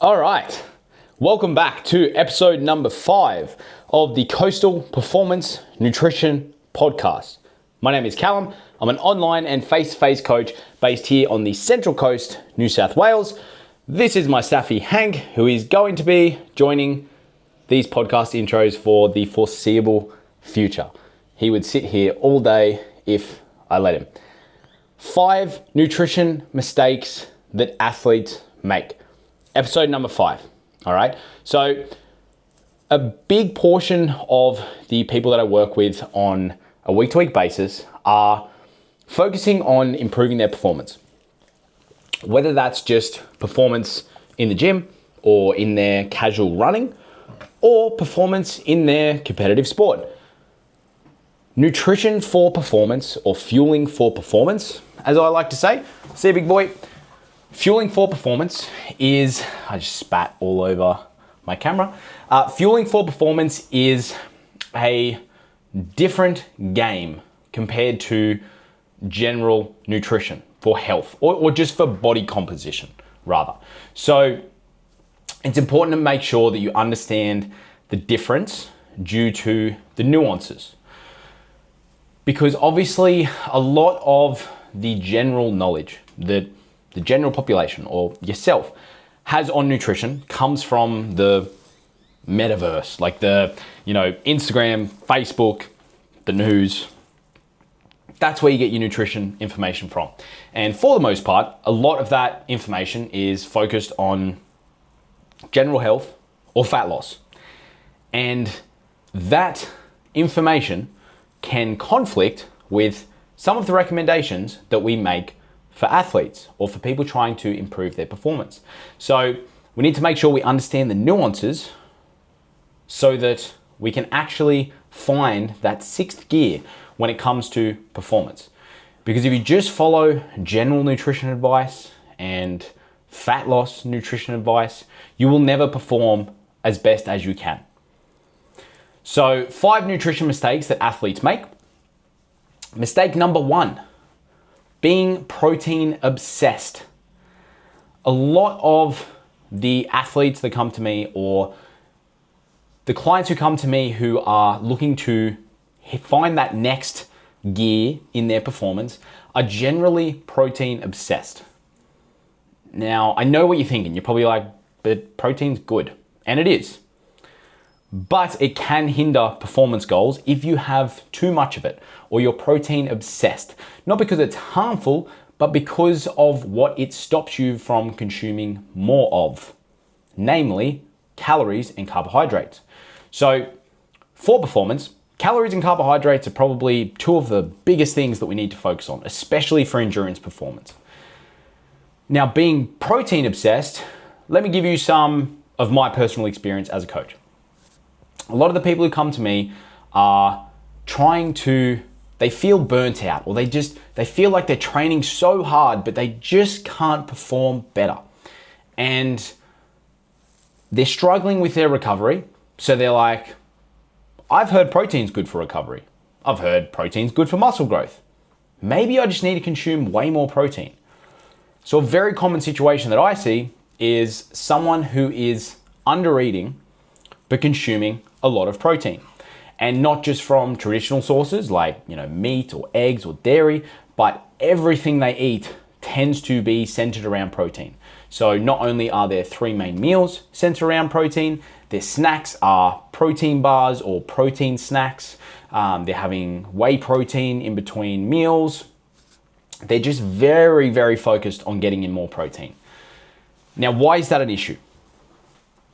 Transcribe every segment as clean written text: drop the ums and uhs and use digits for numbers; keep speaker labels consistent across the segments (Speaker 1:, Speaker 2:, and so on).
Speaker 1: All right, welcome back to episode number 5 of the Coastal Performance Nutrition Podcast. My name is Callum. I'm an online and face-to-face coach based here on the Central Coast, New South Wales. This is my staffy Hank, who is going to be joining these podcast intros for the foreseeable future. He would sit here all day if I let him. 5 nutrition mistakes that athletes make. Episode number 5. All right. So a big portion of the people that I work with on a week-to-week basis are focusing on improving their performance. Whether that's just performance in the gym or in their casual running or performance in their competitive sport. Nutrition for performance, or fueling for performance, as I like to say. See, big boy. Fueling for performance is, I just spat all over my camera. Fueling for performance is a different game compared to general nutrition for health, or just for body composition, rather. So it's important to make sure that you understand the difference due to the nuances. Because obviously a lot of the general knowledge that the general population or yourself has on nutrition comes from the metaverse, like the, Instagram, Facebook, the news. That's where you get your nutrition information from. And for the most part, a lot of that information is focused on general health or fat loss. And that information can conflict with some of the recommendations that we make for athletes or for people trying to improve their performance. So we need to make sure we understand the nuances so that we can actually find that 6th gear when it comes to performance. Because if you just follow general nutrition advice and fat loss nutrition advice, you will never perform as best as you can. So 5 nutrition mistakes that athletes make. Mistake number 1, being protein obsessed. A lot of the athletes that come to me, or the clients who come to me who are looking to find that next gear in their performance, are generally protein obsessed. Now, I know what you're thinking. You're probably like, but protein's good. And it is. But it can hinder performance goals if you have too much of it, or you're protein obsessed. Not because it's harmful, but because of what it stops you from consuming more of, namely calories and carbohydrates. So for performance, calories and carbohydrates are probably 2 of the biggest things that we need to focus on, especially for endurance performance. Now, being protein obsessed, let me give you some of my personal experience as a coach. A lot of the people who come to me are they feel burnt out, or they feel like they're training so hard, but they just can't perform better. And they're struggling with their recovery. So they're like, I've heard protein's good for recovery. I've heard protein's good for muscle growth. Maybe I just need to consume way more protein. So a very common situation that I see is someone who is under eating, but consuming a lot of protein. And not just from traditional sources like, meat or eggs or dairy, but everything they eat tends to be centered around protein. So not only are there 3 main meals centered around protein, their snacks are protein bars or protein snacks. They're having whey protein in between meals. They're just very, very focused on getting in more protein. Now, why is that an issue?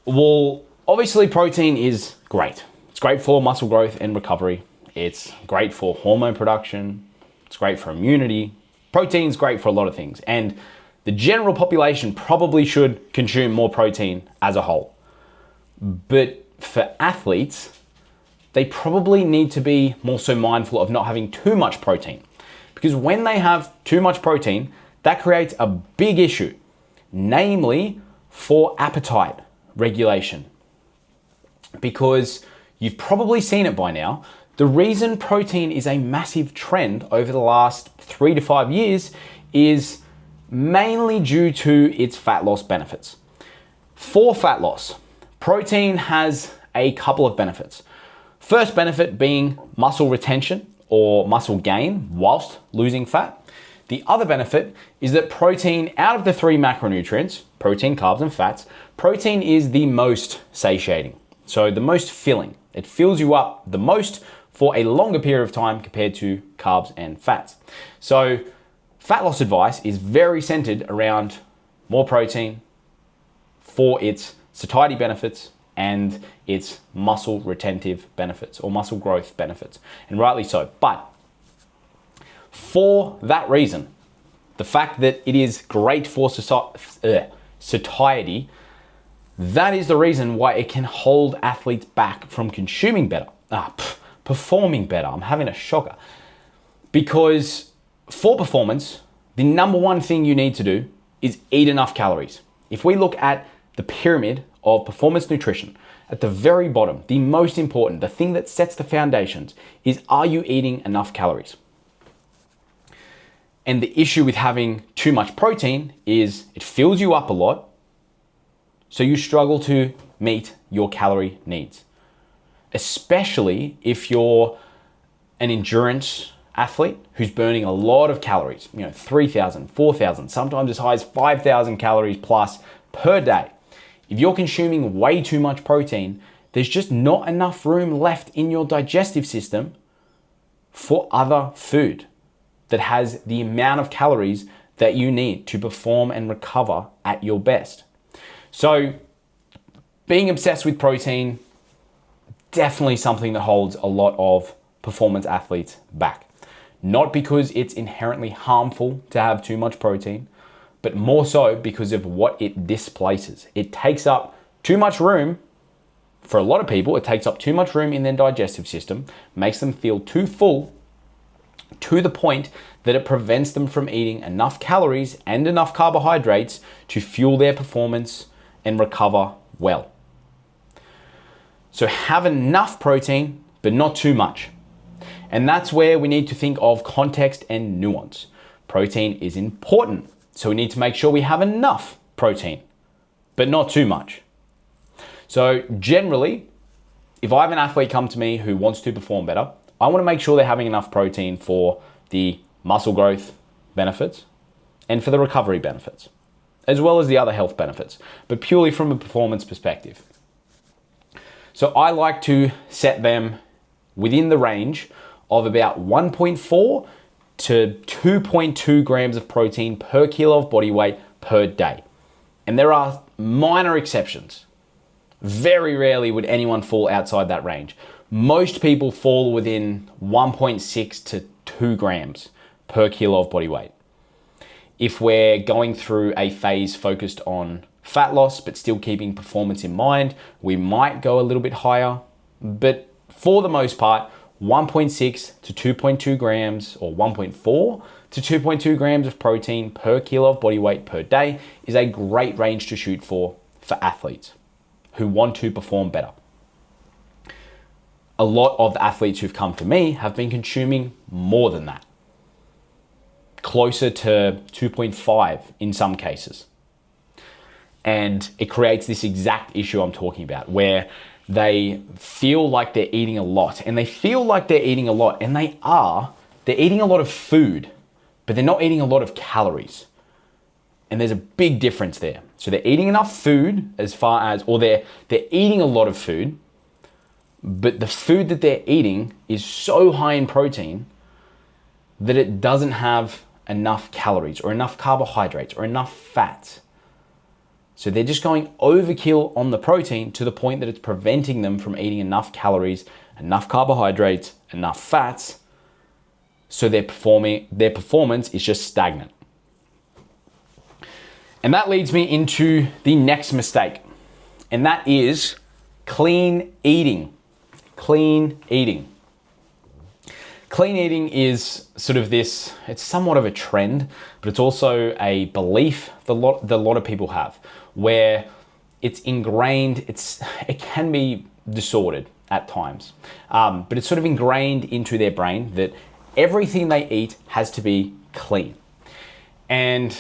Speaker 1: Well, obviously protein is great. It's great for muscle growth and recovery. It's great for hormone production. It's great for immunity. Protein's great for a lot of things. And the general population probably should consume more protein as a whole. But for athletes, they probably need to be more so mindful of not having too much protein. Because when they have too much protein, that creates a big issue, namely for appetite regulation. Because you've probably seen it by now, the reason protein is a massive trend over the last 3 to 5 years is mainly due to its fat loss benefits. For fat loss, protein has a couple of benefits. First benefit being muscle retention or muscle gain whilst losing fat. The other benefit is that protein, out of the three macronutrients, protein, carbs, and fats, protein is the most satiating. So the most filling. It fills you up the most for a longer period of time compared to carbs and fats. So fat loss advice is very centered around more protein for its satiety benefits and its muscle retentive benefits or muscle growth benefits, and rightly so. But for that reason, the fact that it is great for satiety, that is the reason why it can hold athletes back from consuming better, performing better. I'm having a shocker. Because for performance, the number one thing you need to do is eat enough calories. If we look at the pyramid of performance nutrition, at the very bottom, the most important, the thing that sets the foundations is, are you eating enough calories? And the issue with having too much protein is it fills you up a lot, so you struggle to meet your calorie needs. Especially if you're an endurance athlete who's burning a lot of calories, 3,000, 4,000, sometimes as high as 5,000 calories plus per day. If you're consuming way too much protein, there's just not enough room left in your digestive system for other food that has the amount of calories that you need to perform and recover at your best. So being obsessed with protein, definitely something that holds a lot of performance athletes back. Not because it's inherently harmful to have too much protein, but more so because of what it displaces. It takes up too much room. For a lot of people, it takes up too much room in their digestive system, makes them feel too full to the point that it prevents them from eating enough calories and enough carbohydrates to fuel their performance and recover well. So have enough protein, but not too much. And that's where we need to think of context and nuance. Protein is important, so we need to make sure we have enough protein, but not too much. So generally, if I have an athlete come to me who wants to perform better, I want to make sure they're having enough protein for the muscle growth benefits and for the recovery benefits, as well as the other health benefits, but purely from a performance perspective. So I like to set them within the range of about 1.4 to 2.2 grams of protein per kilo of body weight per day. And there are minor exceptions. Very rarely would anyone fall outside that range. Most people fall within 1.6 to 2 grams per kilo of body weight. If we're going through a phase focused on fat loss, but still keeping performance in mind, we might go a little bit higher. But for the most part, 1.6 to 2.2 grams or 1.4 to 2.2 grams of protein per kilo of body weight per day is a great range to shoot for athletes who want to perform better. A lot of the athletes who've come to me have been consuming more than that, closer to 2.5 in some cases. And it creates this exact issue I'm talking about, where they feel like they're eating a lot, and they feel like they're eating a lot, and they are. They're eating a lot of food, but they're not eating a lot of calories. And there's a big difference there. So they're eating enough food or they're eating a lot of food, but the food that they're eating is so high in protein that it doesn't have enough calories or enough carbohydrates or enough fats. So they're just going overkill on the protein to the point that it's preventing them from eating enough calories, enough carbohydrates, enough fats. So their performance is just stagnant. And that leads me into the next mistake, and that is clean eating. Clean eating. Clean eating is sort of this, it's somewhat of a trend, but it's also a belief that a lot of people have, where it's ingrained, it can be disordered at times, but it's sort of ingrained into their brain that everything they eat has to be clean. And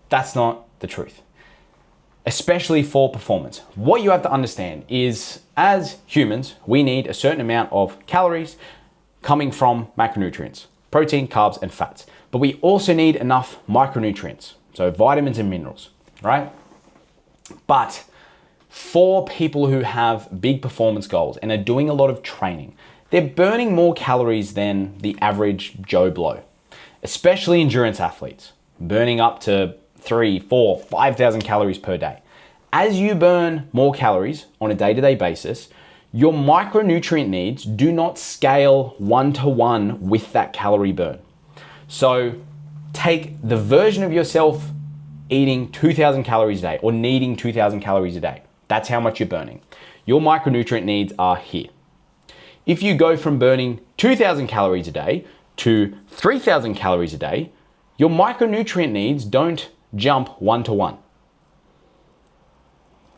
Speaker 1: that's not the truth. especially for performance. What you have to understand is, as humans, we need a certain amount of calories coming from macronutrients, protein, carbs, and fats. But we also need enough micronutrients, so vitamins and minerals, right? But for people who have big performance goals and are doing a lot of training, they're burning more calories than the average Joe Blow, especially endurance athletes, burning up to 3, 4, 5,000 calories per day. As you burn more calories on a day-to-day basis, your micronutrient needs do not scale one-to-one with that calorie burn. So take the version of yourself eating 2,000 calories a day or needing 2,000 calories a day. That's how much you're burning. Your micronutrient needs are here. If you go from burning 2,000 calories a day to 3,000 calories a day, your micronutrient needs don't jump one-to-one.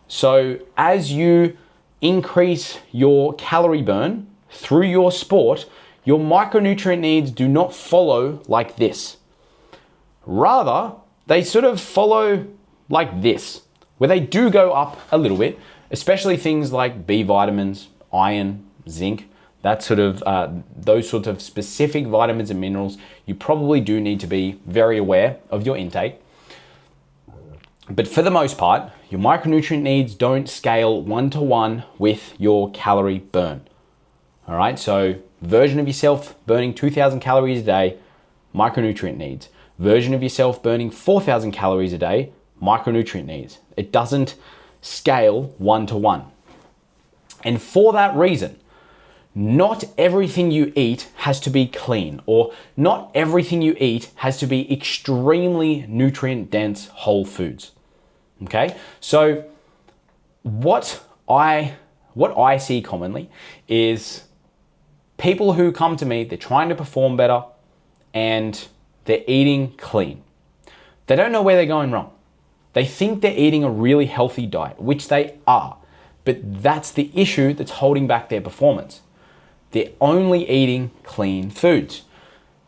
Speaker 1: So as you increase your calorie burn through your sport, your micronutrient needs do not follow like this. Rather, they sort of follow like this, where they do go up a little bit, especially things like B vitamins, iron, zinc, that sort of those sorts of specific vitamins and minerals. You probably do need to be very aware of your intake. But for the most part, your micronutrient needs don't scale one-to-one with your calorie burn. All right, so version of yourself burning 2,000 calories a day, micronutrient needs. Version of yourself burning 4,000 calories a day, micronutrient needs. It doesn't scale one-to-one. And for that reason, not everything you eat has to be clean, or not everything you eat has to be extremely nutrient-dense whole foods. Okay, so what I see commonly is people who come to me, they're trying to perform better and they're eating clean. They don't know where they're going wrong. They think they're eating a really healthy diet, which they are, but that's the issue that's holding back their performance. They're only eating clean foods.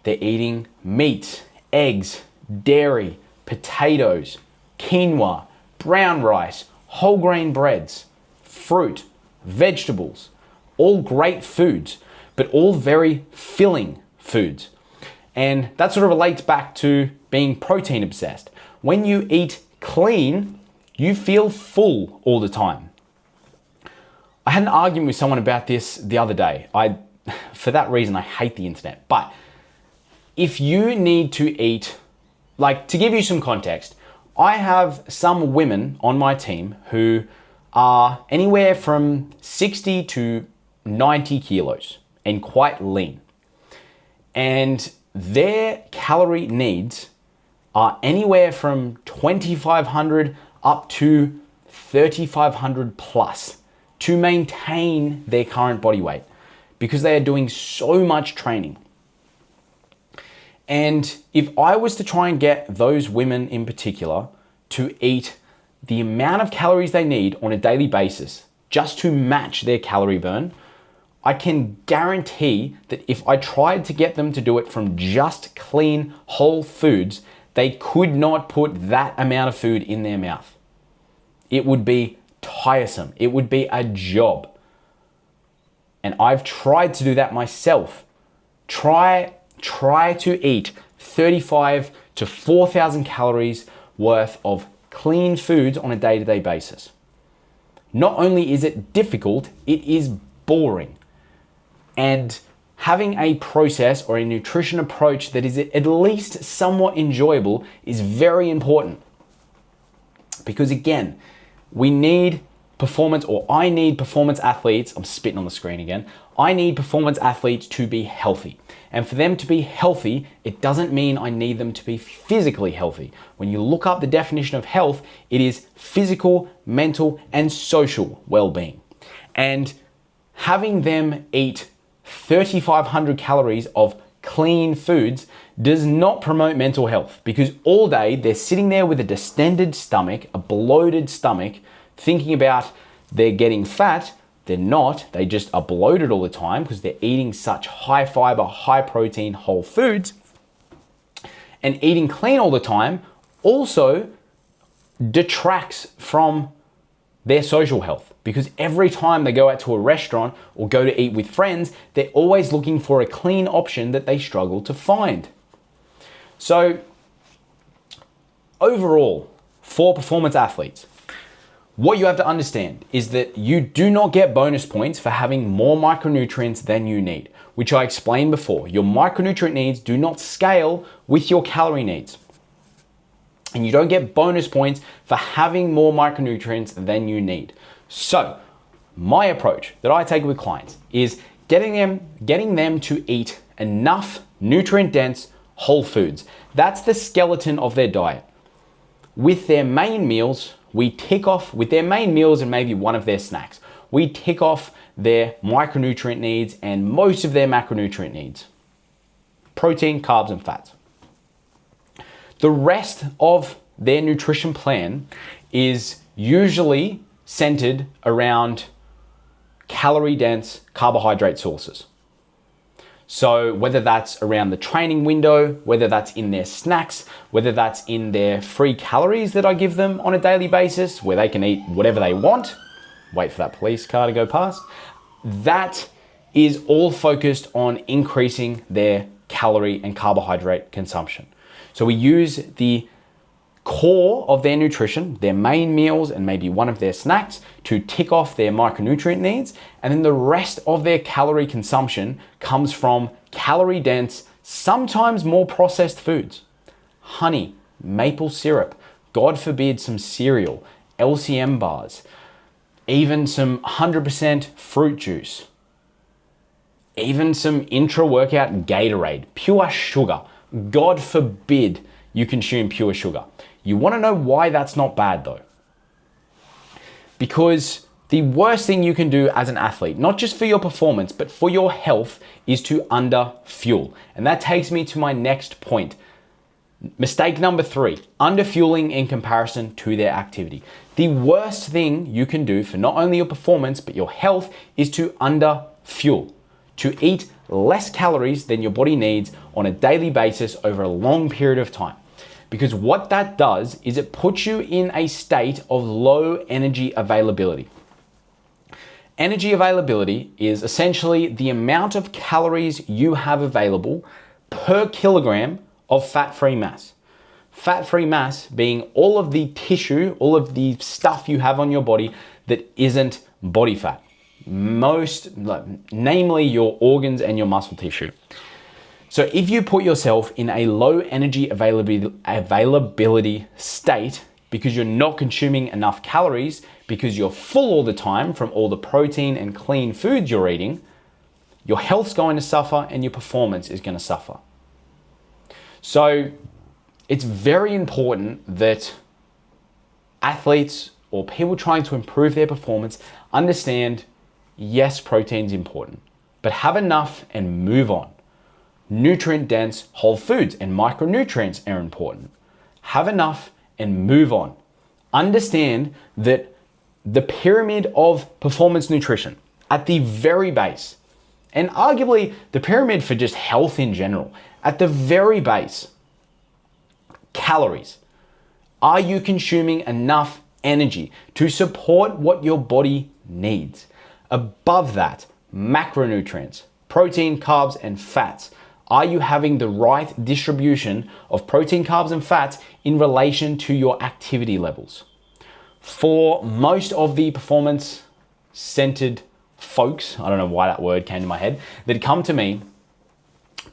Speaker 1: They're eating meat, eggs, dairy, potatoes, quinoa, brown rice, whole grain breads, fruit, vegetables, all great foods, but all very filling foods. And that sort of relates back to being protein obsessed. When you eat clean, you feel full all the time. I had an argument with someone about this the other day. For that reason, I hate the internet. But if you need to eat, like, to give you some context, I have some women on my team who are anywhere from 60 to 90 kilos and quite lean. And their calorie needs are anywhere from 2,500 up to 3,500 plus to maintain their current body weight, because they are doing so much training. And if I was to try and get those women in particular to eat the amount of calories they need on a daily basis just to match their calorie burn, I can guarantee that if I tried to get them to do it from just clean whole foods, they could not put that amount of food in their mouth. It would be tiresome. It would be a job. And I've tried to do that myself. Try to eat 35 to 4,000 calories worth of clean foods on a day-to-day basis. Not only is it difficult, it is boring. And having a process or a nutrition approach that is at least somewhat enjoyable is very important. Because again, I need performance athletes, I'm spitting on the screen again, I need performance athletes to be healthy. And for them to be healthy, it doesn't mean I need them to be physically healthy. When you look up the definition of health, it is physical, mental, and social well-being. And having them eat 3,500 calories of clean foods does not promote mental health, because all day they're sitting there with a distended stomach, a bloated stomach, thinking about they're getting fat. They're not. They just are bloated all the time because they're eating such high fiber, high protein whole foods. And eating clean all the time also detracts from their social health, because every time they go out to a restaurant or go to eat with friends, they're always looking for a clean option that they struggle to find. So overall, for performance athletes, what you have to understand is that you do not get bonus points for having more micronutrients than you need, which I explained before. Your micronutrient needs do not scale with your calorie needs. And you don't get bonus points for having more micronutrients than you need. So my approach that I take with clients is getting them to eat enough nutrient-dense whole foods. That's the skeleton of their diet. With their main meals, we tick off, with their main meals and maybe one of their snacks, we tick off their micronutrient needs and most of their macronutrient needs. Protein, carbs, and fats. The rest of their nutrition plan is usually centered around calorie-dense carbohydrate sources. So whether that's around the training window, whether that's in their snacks, whether that's in their free calories that I give them on a daily basis, where they can eat whatever they want, wait for that police car to go past, that is all focused on increasing their calorie and carbohydrate consumption. So we use the core of their nutrition, their main meals and maybe one of their snacks, to tick off their micronutrient needs, and then the rest of their calorie consumption comes from calorie-dense, sometimes more processed foods. Honey, maple syrup, God forbid some cereal, LCM bars, even some 100% fruit juice, even some intra-workout Gatorade, pure sugar. God forbid you consume pure sugar. You want to know why that's not bad though? Because the worst thing you can do as an athlete, not just for your performance, but for your health, is to underfuel. And that takes me to my next point. Mistake number 3, underfueling in comparison to their activity. The worst thing you can do for not only your performance, but your health is to underfuel, to eat less calories than your body needs on a daily basis over a long period of time. Because what that does is it puts you in a state of low energy availability. Energy availability is essentially the amount of calories you have available per kilogram of fat-free mass. Fat-free mass being all of the tissue, all of the stuff you have on your body that isn't body fat. Namely your organs and your muscle tissue. So if you put yourself in a low energy availability state because you're not consuming enough calories, because you're full all the time from all the protein and clean foods you're eating, your health's going to suffer and your performance is going to suffer. So it's very important that athletes or people trying to improve their performance understand, yes, protein's important, but have enough and move on. Nutrient-dense whole foods and micronutrients are important. Have enough and move on. Understand that the pyramid of performance nutrition at the very base, and arguably the pyramid for just health in general, at the very base, calories. Are you consuming enough energy to support what your body needs? Above that, macronutrients, protein, carbs, and fats. Are you having the right distribution of protein, carbs, and fats in relation to your activity levels? For most of the performance-centered folks, I don't know why that word came to my head, that come to me,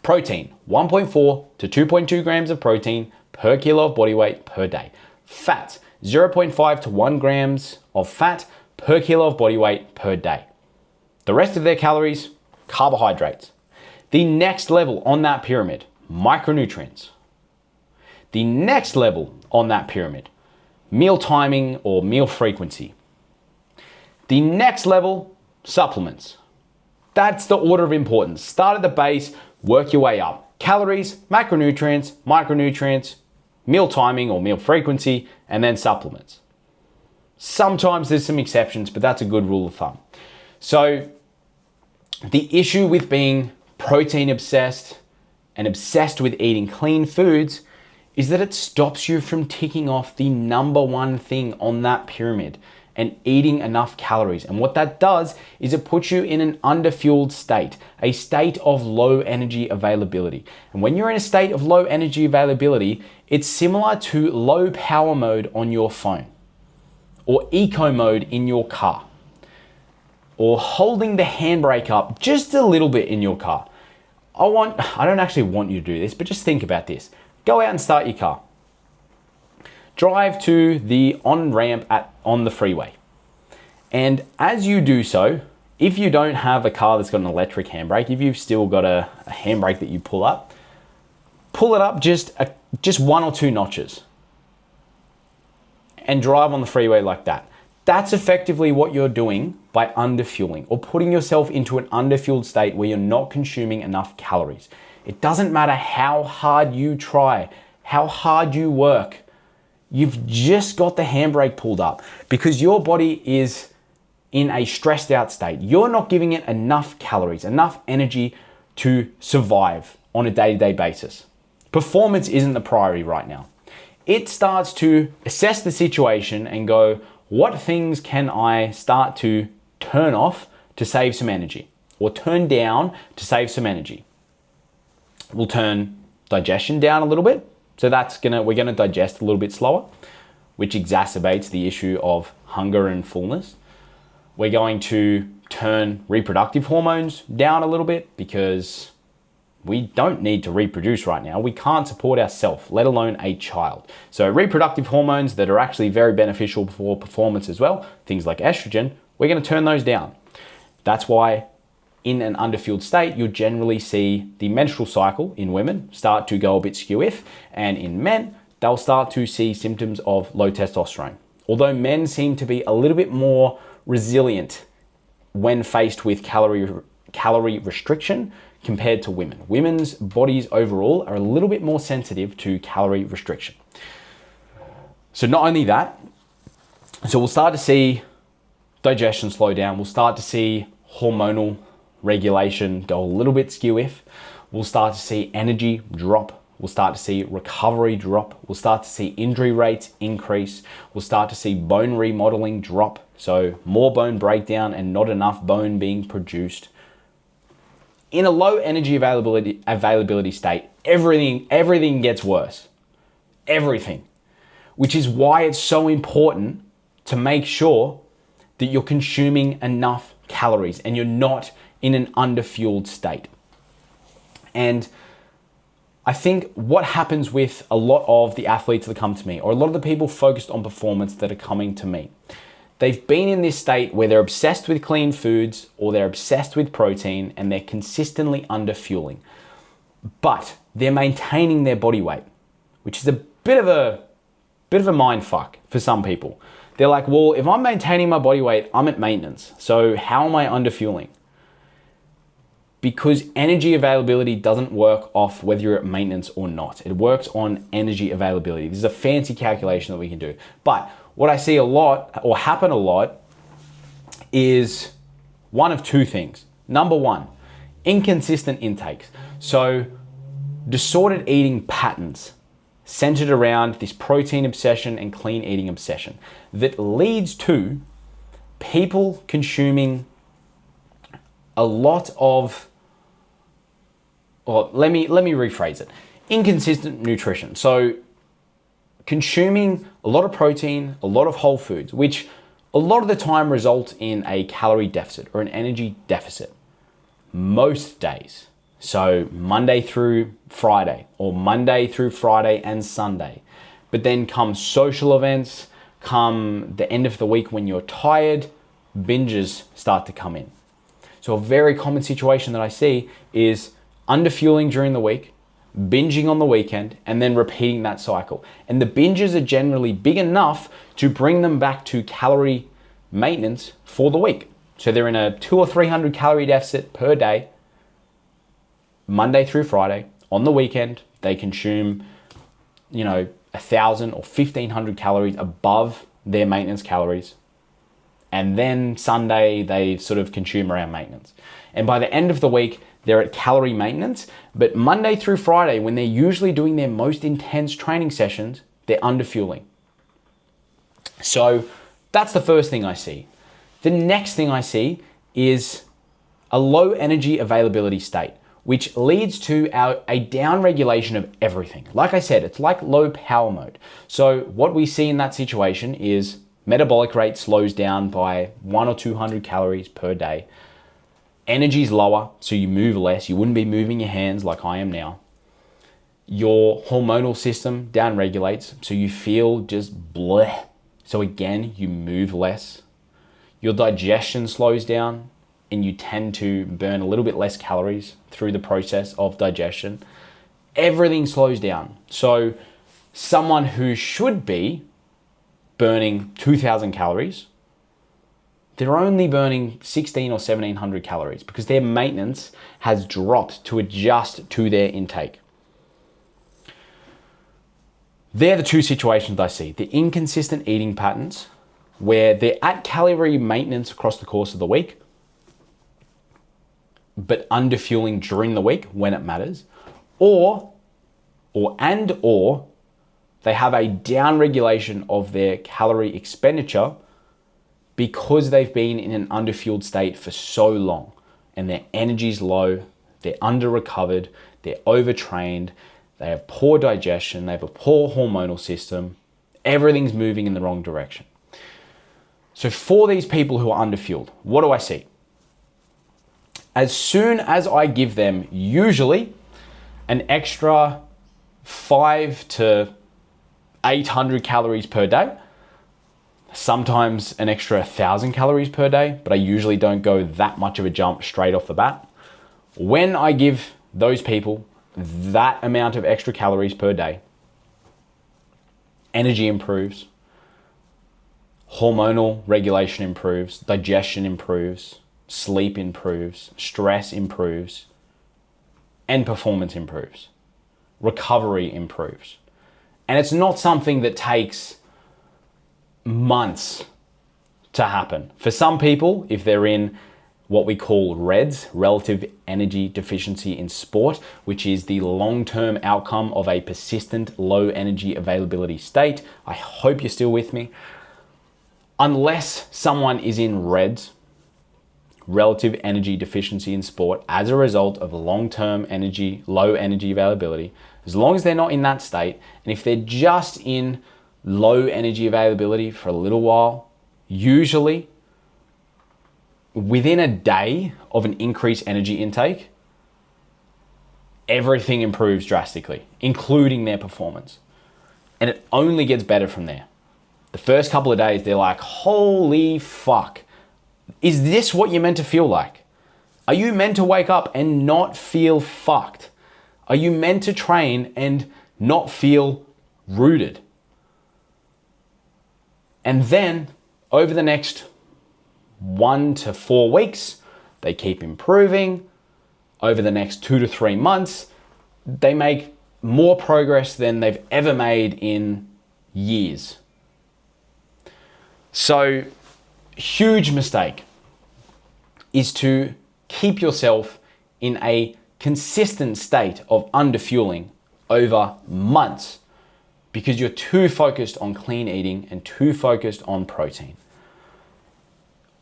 Speaker 1: protein, 1.4 to 2.2 grams of protein per kilo of body weight per day. Fat, 0.5 to 1 grams of fat per kilo of body weight per day. The rest of their calories, carbohydrates. The next level on that pyramid, micronutrients. The next level on that pyramid, meal timing or meal frequency. The next level, supplements. That's the order of importance. Start at the base, work your way up. Calories, macronutrients, micronutrients, meal timing or meal frequency, and then supplements. Sometimes there's some exceptions, but that's a good rule of thumb. So the issue with being protein obsessed and obsessed with eating clean foods is that it stops you from ticking off the number one thing on that pyramid and eating enough calories. And what that does is it puts you in an underfueled state, a state of low energy availability. And when you're in a state of low energy availability, it's similar to low power mode on your phone, or eco mode in your car, or holding the handbrake up just a little bit in your car. I don't actually want you to do this, but just think about this. Go out and start your car. Drive to the on-ramp on the freeway. And as you do so, if you don't have a car that's got an electric handbrake, if you've still got a handbrake that you pull it up just one or two notches and drive on the freeway like that. That's effectively what you're doing by underfueling, or putting yourself into an underfueled state where you're not consuming enough calories. It doesn't matter how hard you try, how hard you work. You've just got the handbrake pulled up because your body is in a stressed out state. You're not giving it enough calories, enough energy to survive on a day-to-day basis. Performance isn't the priority right now. It starts to assess the situation and go, what things can I start to turn off to save some energy, or turn down to save some energy? We'll turn digestion down a little bit. So we're gonna digest a little bit slower, which exacerbates the issue of hunger and fullness. We're going to turn reproductive hormones down a little bit because we don't need to reproduce right now. We can't support ourselves, let alone a child. So reproductive hormones that are actually very beneficial for performance as well, things like estrogen, we're gonna turn those down. That's why in an underfueled state, you'll generally see the menstrual cycle in women start to go a bit skew-if, and in men, they'll start to see symptoms of low testosterone. Although men seem to be a little bit more resilient when faced with calorie restriction compared to women. Women's bodies overall are a little bit more sensitive to calorie restriction. So not only that, so we'll start to see digestion slow down. We'll start to see hormonal regulation go a little bit skew-if. We'll start to see energy drop. We'll start to see recovery drop. We'll start to see injury rates increase. We'll start to see bone remodeling drop. So more bone breakdown and not enough bone being produced. In a low energy availability state, everything gets worse. Everything. Which is why it's so important to make sure that you're consuming enough calories and you're not in an underfueled state. And I think what happens with a lot of the athletes that come to me, or a lot of the people focused on performance that are coming to me, they've been in this state where they're obsessed with clean foods or they're obsessed with protein and they're consistently underfueling. But they're maintaining their body weight, which is a bit of a mind fuck for some people. They're like, well, if I'm maintaining my body weight, I'm at maintenance. So how am I underfueling? Because energy availability doesn't work off whether you're at maintenance or not. It works on energy availability. This is a fancy calculation that we can do. But what I see a lot, or happen a lot, is one of two things. Number one, inconsistent intakes. So disordered eating patterns centered around this protein obsession and clean eating obsession that leads to people consuming a lot of, or let me rephrase it, inconsistent nutrition. So consuming a lot of protein, a lot of whole foods, which a lot of the time results in a calorie deficit or an energy deficit most days. So Monday through Friday, or Monday through Friday and Sunday. But then come social events, come the end of the week when you're tired, binges start to come in. So a very common situation that I see is underfueling during the week, binging on the weekend, and then repeating that cycle. And the binges are generally big enough to bring them back to calorie maintenance for the week. So they're in a 200 or 300 calorie deficit per day, Monday through Friday. On the weekend, they consume, 1,000 or 1,500 calories above their maintenance calories. And then Sunday, they sort of consume around maintenance. And by the end of the week, they're at calorie maintenance. But Monday through Friday, when they're usually doing their most intense training sessions, they're underfueling. So that's the first thing I see. The next thing I see is a low energy availability state, which leads to a down regulation of everything. Like I said, it's like low power mode. So what we see in that situation is metabolic rate slows down by 100 or 200 calories per day. Energy's lower, so you move less. You wouldn't be moving your hands like I am now. Your hormonal system down regulates, so you feel just bleh. So again, you move less. Your digestion slows down, and you tend to burn a little bit less calories through the process of digestion. Everything slows down. So someone who should be burning 2,000 calories, they're only burning 1,600 or 1,700 calories because their maintenance has dropped to adjust to their intake. They're the two situations I see. The inconsistent eating patterns where they're at calorie maintenance across the course of the week, but underfueling during the week when it matters, or they have a down regulation of their calorie expenditure because they've been in an underfueled state for so long and their energy's low, they're under recovered, they're overtrained, they have poor digestion, they have a poor hormonal system, everything's moving in the wrong direction. So for these people who are underfueled, what do I see? As soon as I give them usually an extra 500 to 800 calories per day, sometimes an extra 1,000 calories per day, but I usually don't go that much of a jump straight off the bat. When I give those people that amount of extra calories per day, energy improves, hormonal regulation improves, digestion improves, sleep improves, stress improves, and performance improves. Recovery improves. And it's not something that takes months to happen. For some people, if they're in what we call REDS, relative energy deficiency in sport, which is the long-term outcome of a persistent low energy availability state. I hope you're still with me. Unless someone is in REDS, relative energy deficiency in sport, as a result of long-term low energy availability, as long as they're not in that state, and if they're just in low energy availability for a little while, usually within a day of an increased energy intake, everything improves drastically, including their performance. And it only gets better from there. The first couple of days, they're like, holy fuck. Is this what you're meant to feel like? Are you meant to wake up and not feel fucked? Are you meant to train and not feel rooted? And then over the next 1 to 4 weeks, they keep improving. Over the next 2 to 3 months, they make more progress than they've ever made in years. So, huge mistake is to keep yourself in a consistent state of underfueling over months because you're too focused on clean eating and too focused on protein.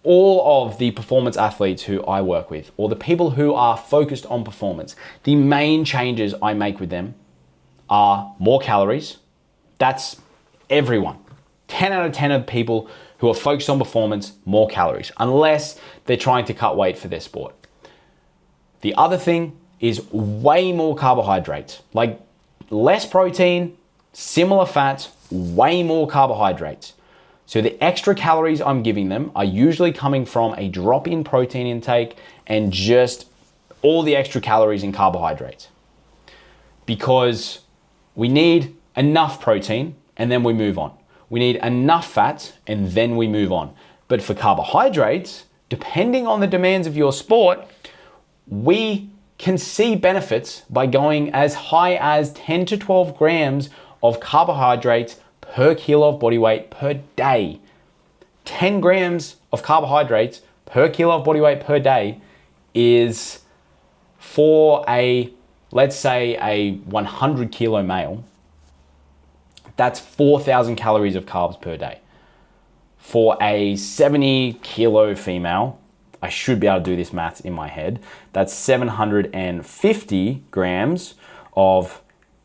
Speaker 1: All of the performance athletes who I work with, or the people who are focused on performance, the main changes I make with them are more calories. That's everyone. 10 out of 10 of people who are focused on performance, more calories, unless they're trying to cut weight for their sport. The other thing is way more carbohydrates, like less protein, similar fats, way more carbohydrates. So the extra calories I'm giving them are usually coming from a drop in protein intake and just all the extra calories in carbohydrates. Because we need enough protein and then we move on. We need enough fats and then we move on. But for carbohydrates, depending on the demands of your sport, we can see benefits by going as high as 10 to 12 grams of carbohydrates per kilo of body weight per day. 10 grams of carbohydrates per kilo of body weight per day is for let's say a 100 kilo male, that's 4,000 calories of carbs per day. For a 70 kilo female, I should be able to do this maths in my head, that's 750 grams of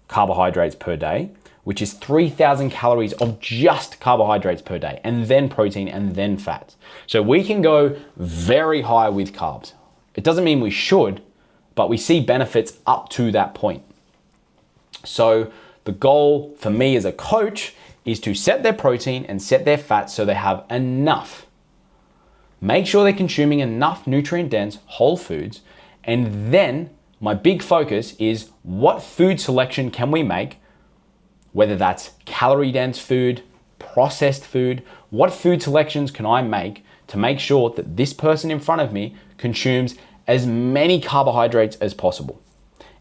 Speaker 1: carbohydrates per day, which is 3,000 calories of just carbohydrates per day, and then protein and then fats. So we can go very high with carbs. It doesn't mean we should, but we see benefits up to that point. So the goal for me as a coach is to set their protein and set their fats so they have enough. Make sure they're consuming enough nutrient-dense whole foods, and then my big focus is what food selection can we make, whether that's calorie-dense food, processed food, what food selections can I make to make sure that this person in front of me consumes as many carbohydrates as possible.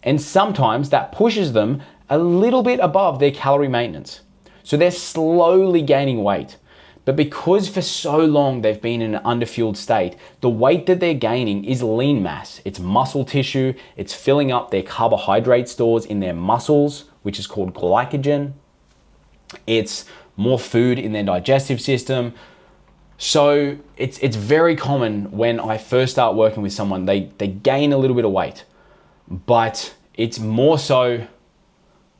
Speaker 1: And sometimes that pushes them a little bit above their calorie maintenance. So they're slowly gaining weight. But because for so long they've been in an underfueled state, the weight that they're gaining is lean mass. It's muscle tissue. It's filling up their carbohydrate stores in their muscles, which is called glycogen. It's more food in their digestive system. So it's very common when I first start working with someone, they gain a little bit of weight, but it's more so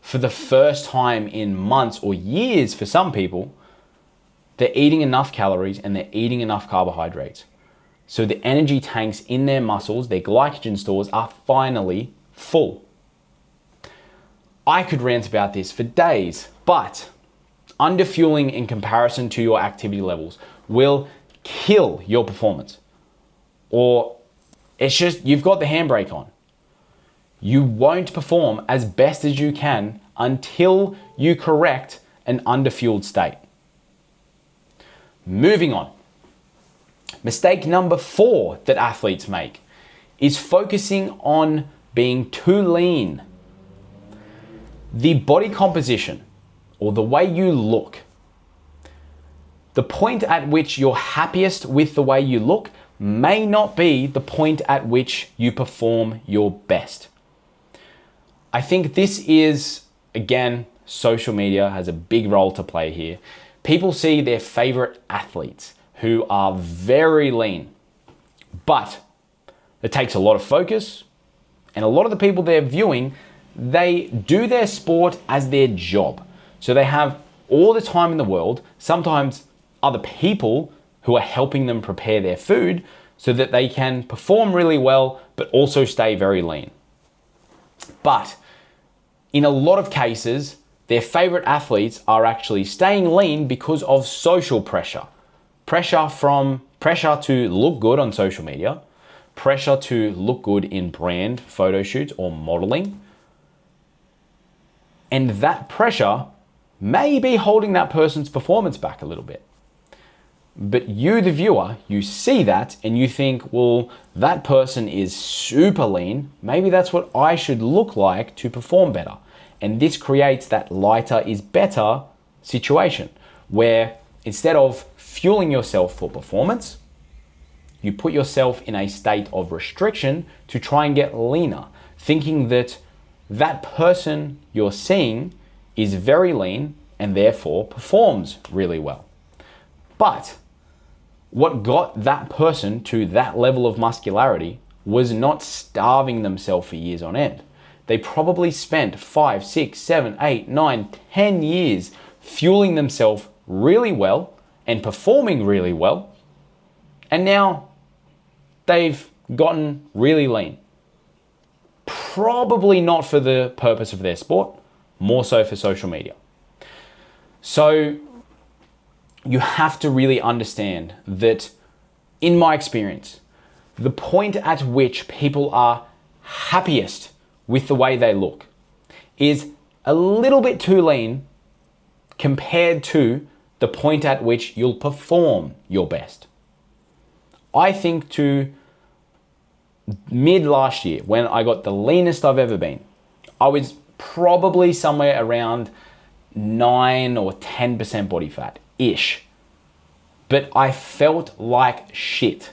Speaker 1: for the first time in months or years for some people. They're eating enough calories and they're eating enough carbohydrates. So the energy tanks in their muscles, their glycogen stores, are finally full. I could rant about this for days, but underfueling in comparison to your activity levels will kill your performance. Or it's just, you've got the handbrake on. You won't perform as best as you can until you correct an underfueled state. Moving on. Mistake number 4 that athletes make is focusing on being too lean. The body composition, or the way you look, the point at which you're happiest with the way you look may not be the point at which you perform your best. I think this is, again, social media has a big role to play here. People see their favorite athletes who are very lean, but it takes a lot of focus, and a lot of the people they're viewing, they do their sport as their job. So they have all the time in the world, sometimes other people who are helping them prepare their food so that they can perform really well, but also stay very lean. But in a lot of cases, their favorite athletes are actually staying lean because of social pressure. Pressure to look good on social media, pressure to look good in brand photo shoots or modeling. And that pressure may be holding that person's performance back a little bit. But you, the viewer, you see that and you think, well, that person is super lean. Maybe that's what I should look like to perform better. And this creates that lighter is better situation where instead of fueling yourself for performance, you put yourself in a state of restriction to try and get leaner, thinking that that person you're seeing is very lean and therefore performs really well. But what got that person to that level of muscularity was not starving themselves for years on end. They probably spent 5, 6, 7, 8, 9, 10 years fueling themselves really well and performing really well. And now they've gotten really lean. Probably not for the purpose of their sport, more so for social media. So you have to really understand that, in my experience, the point at which people are happiest with the way they look is a little bit too lean compared to the point at which you'll perform your best. I think to mid last year, when I got the leanest I've ever been, I was probably somewhere around 9 or 10% body fat-ish. but I felt like shit.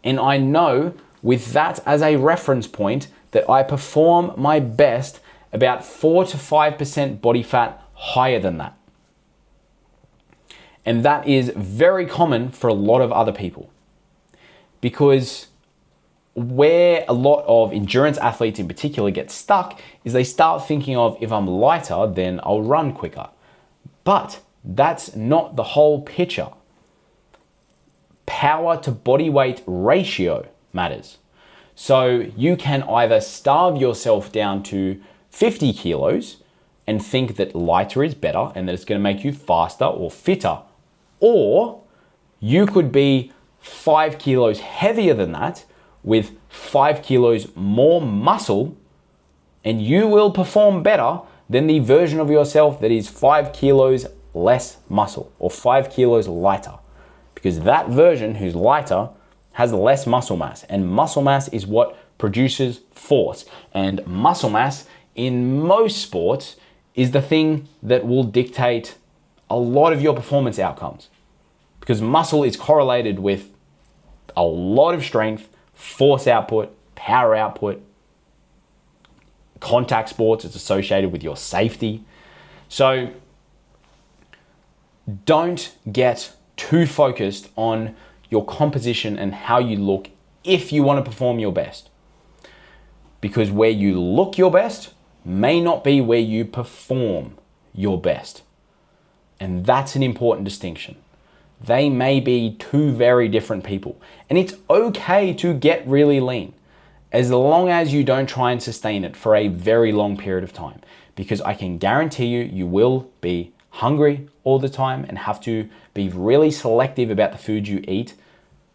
Speaker 1: And I know with that as a reference point that I perform my best about 4 to 5% body fat higher than that. And that is very common for a lot of other people, because where a lot of endurance athletes in particular get stuck is they start thinking of, if I'm lighter, then I'll run quicker. But that's not the whole picture. Power to body weight ratio matters. So you can either starve yourself down to 50 kilos and think that lighter is better and that it's going to make you faster or fitter, or you could be 5 kilos heavier than that with 5 kilos more muscle, and you will perform better than the version of yourself that is 5 kilos less muscle or 5 kilos lighter, because that version who's lighter has less muscle mass, and muscle mass is what produces force, and muscle mass in most sports is the thing that will dictate a lot of your performance outcomes, because muscle is correlated with a lot of strength, force output, power output. Contact sports, it's associated with your safety. So don't get too focused on your composition and how you look if you want to perform your best, because where you look your best may not be where you perform your best. And that's an important distinction. They may be two very different people. And it's okay to get really lean, as long as you don't try and sustain it for a very long period of time, because I can guarantee you, you will be hungry all the time and have to be really selective about the food you eat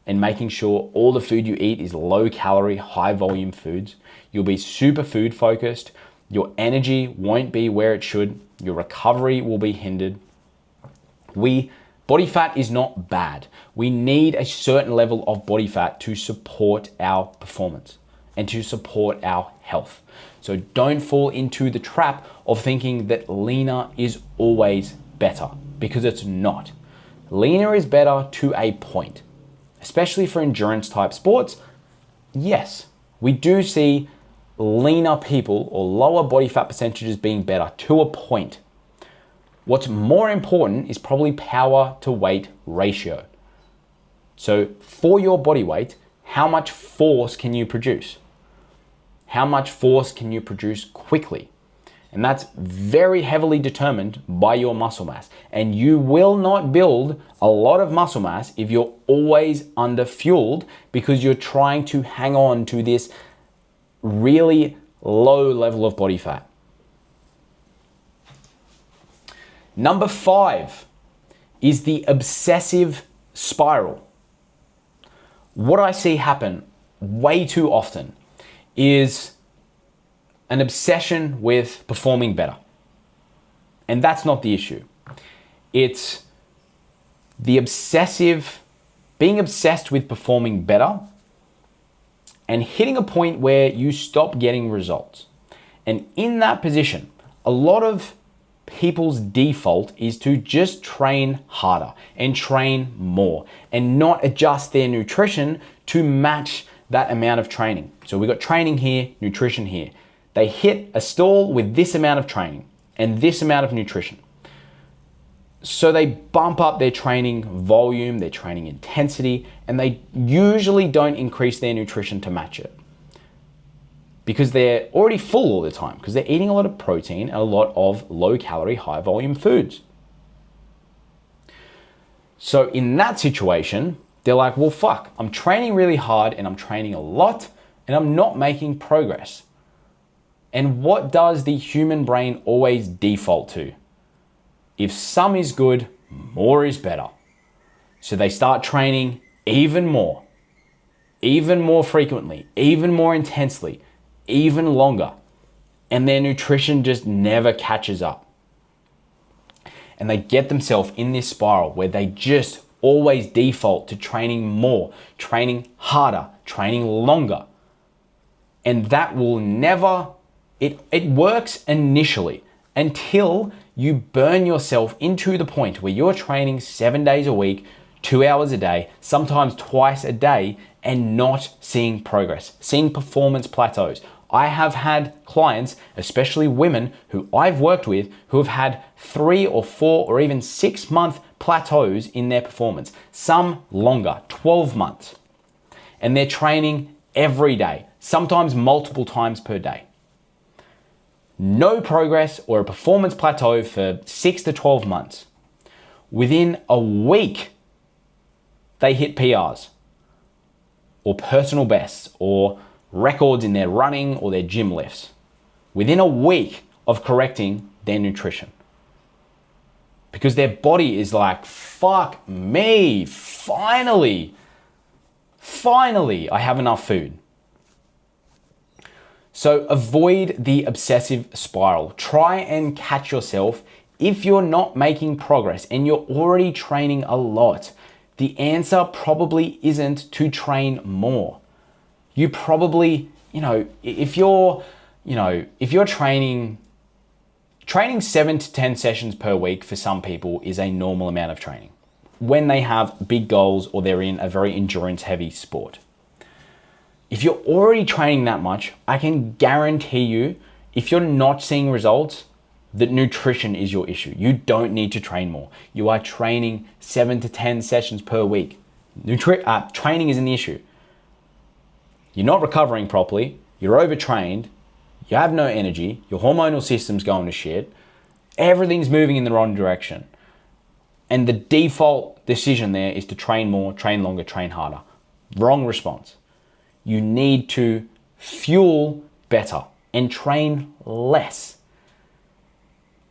Speaker 1: and making sure all the food you eat is low calorie, high volume foods. You'll be super food focused. Your energy won't be where it should. Your recovery will be hindered. Body fat is not bad. We need a certain level of body fat to support our performance and to support our health. So don't fall into the trap of thinking that leaner is always better, because it's not. Leaner is better to a point, especially for endurance type sports. Yes, we do see leaner people or lower body fat percentages being better to a point. What's more important is probably power to weight ratio. So for your body weight, how much force can you produce? How much force can you produce quickly? And that's very heavily determined by your muscle mass. And you will not build a lot of muscle mass if you're always underfueled, because you're trying to hang on to this really low level of body fat. Number 5 is the obsessive spiral. What I see happen way too often is an obsession with performing better. And that's not the issue. It's the being obsessed with performing better and hitting a point where you stop getting results. And in that position, a lot of people's default is to just train harder and train more and not adjust their nutrition to match that amount of training. So we've got training here, nutrition here. They hit a stall with this amount of training and this amount of nutrition. So they bump up their training volume, their training intensity, and they usually don't increase their nutrition to match it, because they're already full all the time, because they're eating a lot of protein and a lot of low calorie, high volume foods. So in that situation, they're like, well, fuck, I'm training really hard and I'm training a lot and I'm not making progress. And what does the human brain always default to? If some is good, more is better. So they start training even more frequently, even more intensely, even longer, and their nutrition just never catches up. And they get themselves in this spiral where they just always default to training more, training harder, training longer. And that will never, it works initially until you burn yourself into the point where you're training 7 days a week, 2 hours a day, sometimes twice a day, and not seeing progress, seeing performance plateaus. I have had clients, especially women who I've worked with, who have had 3 or 4 or even 6 month plateaus in their performance, some longer, 12 months. And they're training every day, sometimes multiple times per day. No progress or a performance plateau for 6 to 12 months. Within a week, they hit PRs or personal bests or records in their running or their gym lifts. Within a week of correcting their nutrition. Because their body is like, fuck me, finally I have enough food. So avoid the obsessive spiral. Try and catch yourself if you're not making progress and you're already training a lot. The answer probably isn't to train more. You probably, if you're training 7 to 10 sessions per week for some people is a normal amount of training when they have big goals or they're in a very endurance heavy sport. If you're already training that much, I can guarantee you, if you're not seeing results, that nutrition is your issue. You don't need to train more. You are training 7 to 10 sessions per week. Training isn't the issue. You're not recovering properly. You're overtrained. You have no energy. Your hormonal system's going to shit. Everything's moving in the wrong direction. And the default decision there is to train more, train longer, train harder. Wrong response. You need to fuel better and train less.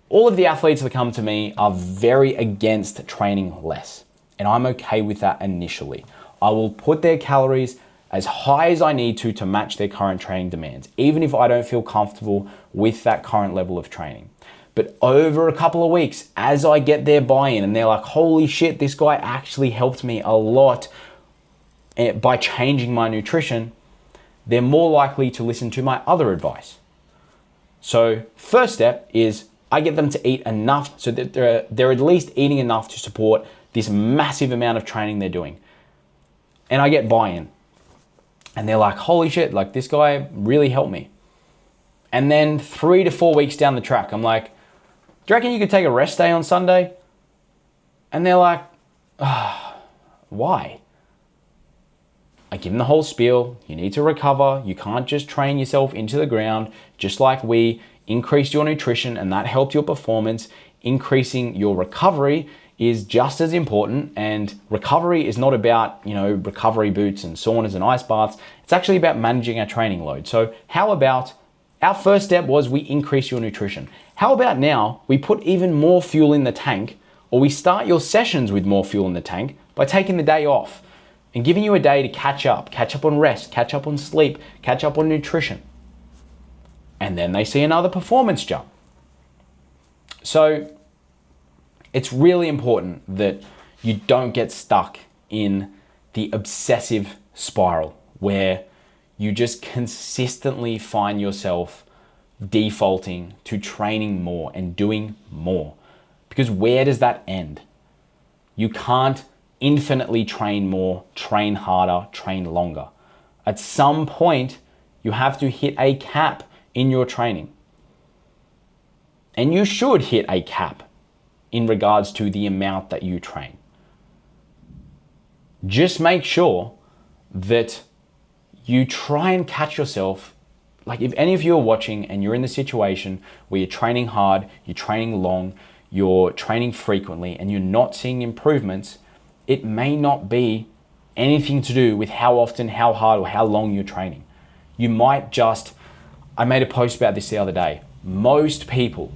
Speaker 1: All of the athletes that come to me are very against training less. And I'm okay with that initially. I will put their calories as high as I need to match their current training demands, even if I don't feel comfortable with that current level of training. But over a couple of weeks, as I get their buy-in and they're like, holy shit, this guy actually helped me a lot by changing my nutrition, they're more likely to listen to my other advice. So first step is I get them to eat enough so that they're at least eating enough to support this massive amount of training they're doing. And I get buy-in. And they're like, holy shit, like this guy really helped me. And then 3 to 4 weeks down the track, I'm like, do you reckon you could take a rest day on Sunday? And they're like, why? I give them the whole spiel. You need to recover. You can't just train yourself into the ground. Just like we increased your nutrition and that helped your performance, increasing your recovery is just as important. And recovery is not about, recovery boots and saunas and ice baths. It's actually about managing our training load. So how about our first step was we increase your nutrition. How about now we put even more fuel in the tank, or we start your sessions with more fuel in the tank by taking the day off and giving you a day to catch up on rest, catch up on sleep, catch up on nutrition. And then they see another performance jump. So it's really important that you don't get stuck in the obsessive spiral where you just consistently find yourself defaulting to training more and doing more. Because where does that end? You can't infinitely train more, train harder, train longer. At some point, you have to hit a cap in your training. And you should hit a cap in regards to the amount that you train. Just make sure that you try and catch yourself. Like if any of you are watching and you're in the situation where you're training hard, you're training long, you're training frequently, and you're not seeing improvements, it may not be anything to do with how often, how hard, or how long you're training. You might just, I made a post about this the other day. Most people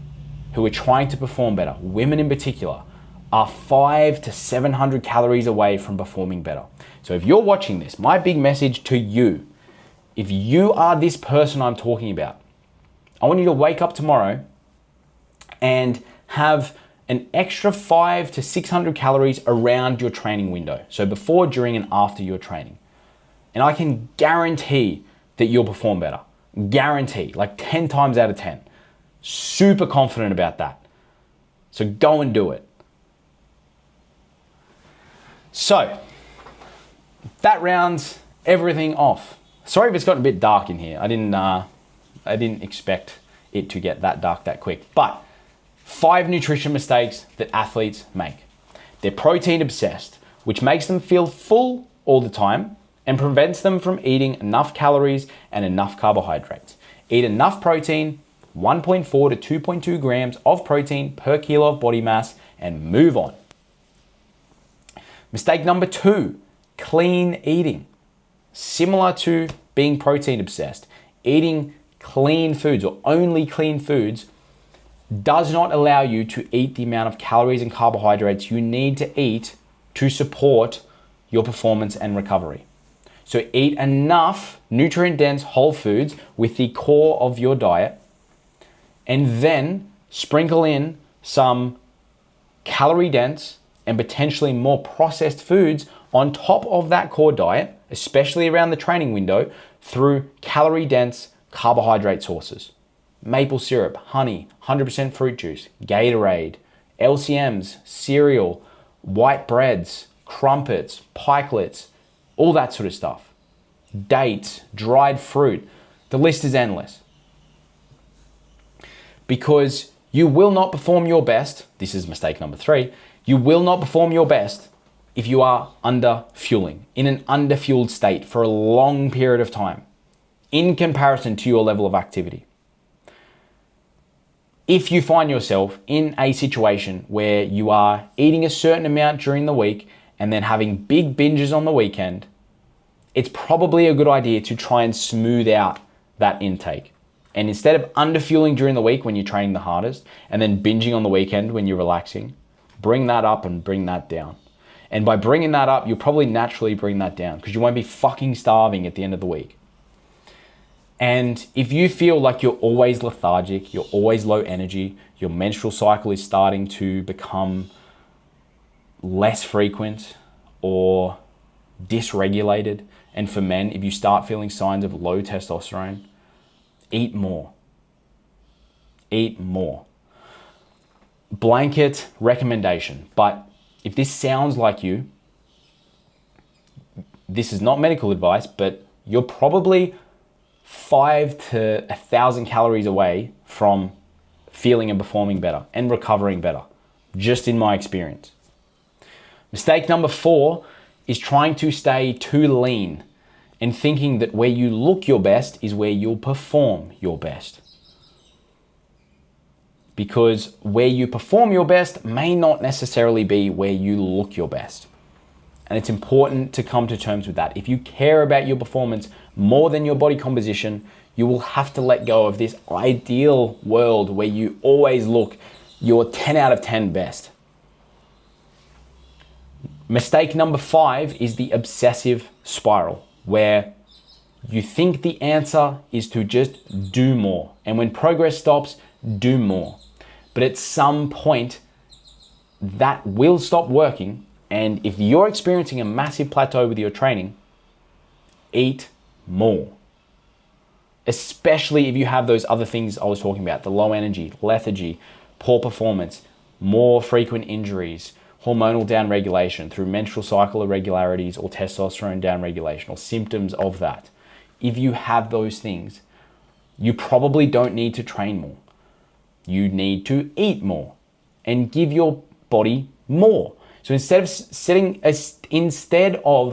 Speaker 1: who are trying to perform better, women in particular, are 500 to 700 calories away from performing better. So if you're watching this, my big message to you, if you are this person I'm talking about, I want you to wake up tomorrow and have an extra 500 to 600 calories around your training window. So before, during, and after your training. And I can guarantee that you'll perform better. Guarantee, like 10 times out of 10. Super confident about that. So go and do it. So that rounds everything off. Sorry if it's gotten a bit dark in here. I didn't expect it to get that dark that quick. But 5 nutrition mistakes that athletes make. They're protein obsessed, which makes them feel full all the time and prevents them from eating enough calories and enough carbohydrates. Eat enough protein, 1.4 to 2.2 grams of protein per kilo of body mass, and move on. Mistake number 2, clean eating. Similar to being protein obsessed, eating clean foods or only clean foods does not allow you to eat the amount of calories and carbohydrates you need to eat to support your performance and recovery. So eat enough nutrient-dense whole foods with the core of your diet, and then sprinkle in some calorie-dense and potentially more processed foods on top of that core diet, especially around the training window, through calorie-dense carbohydrate sources. Maple syrup, honey, 100% fruit juice, Gatorade, LCMs, cereal, white breads, crumpets, pikelets, all that sort of stuff. Dates, dried fruit, the list is endless. Because you will not perform your best, this is mistake number 3, you will not perform your best if you are under fueling, in an under-fueled state for a long period of time, in comparison to your level of activity. If you find yourself in a situation where you are eating a certain amount during the week and then having big binges on the weekend, it's probably a good idea to try and smooth out that intake. And instead of under-fueling during the week when you're training the hardest and then binging on the weekend when you're relaxing, bring that up and bring that down. And by bringing that up, you'll probably naturally bring that down because you won't be fucking starving at the end of the week. And if you feel like you're always lethargic, you're always low energy, your menstrual cycle is starting to become less frequent or dysregulated, and for men, if you start feeling signs of low testosterone, eat more. Eat more. Blanket recommendation, but if this sounds like you, this is not medical advice, but you're probably 5 to 1,000 calories away from feeling and performing better and recovering better, just in my experience. Mistake number 4 is trying to stay too lean and thinking that where you look your best is where you'll perform your best. Because where you perform your best may not necessarily be where you look your best. And it's important to come to terms with that. If you care about your performance more than your body composition, you will have to let go of this ideal world where you always look your 10 out of 10 best. Mistake number 5 is the obsessive spiral, where you think the answer is to just do more. And when progress stops, do more. But at some point, that will stop working. And if you're experiencing a massive plateau with your training, eat more. Especially if you have those other things I was talking about, the low energy, lethargy, poor performance, more frequent injuries, hormonal downregulation through menstrual cycle irregularities or testosterone downregulation or symptoms of that. If you have those things, you probably don't need to train more. You need to eat more and give your body more. So instead of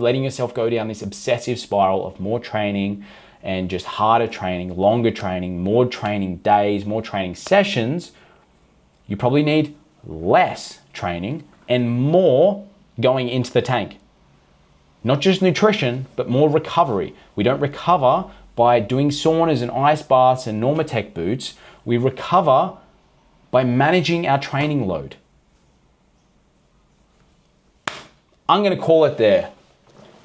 Speaker 1: letting yourself go down this obsessive spiral of more training and just harder training, longer training, more training days, more training sessions, you probably need less training and more going into the tank. Not just nutrition, but more recovery. We don't recover by doing saunas and ice baths and Normatec boots. We recover by managing our training load. I'm going to call it there.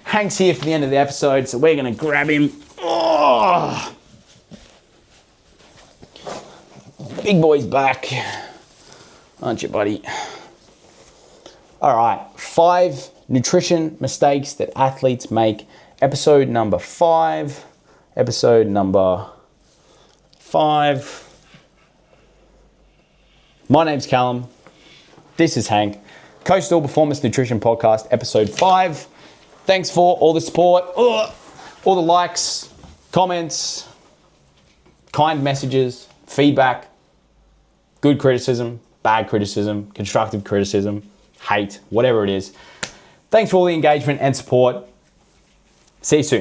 Speaker 1: Hank's here for the end of the episode, so we're going to grab him. Oh! Big boy's back. Aren't you, buddy? All right, 5 nutrition mistakes that athletes make. Episode number 5. Episode number 5. My name's Callum. This is Hank. Coastal Performance Nutrition Podcast, episode 5. Thanks for all the support, all the likes, comments, kind messages, feedback, good criticism, bad criticism, constructive criticism, hate, whatever it is. Thanks for all the engagement and support. See you soon.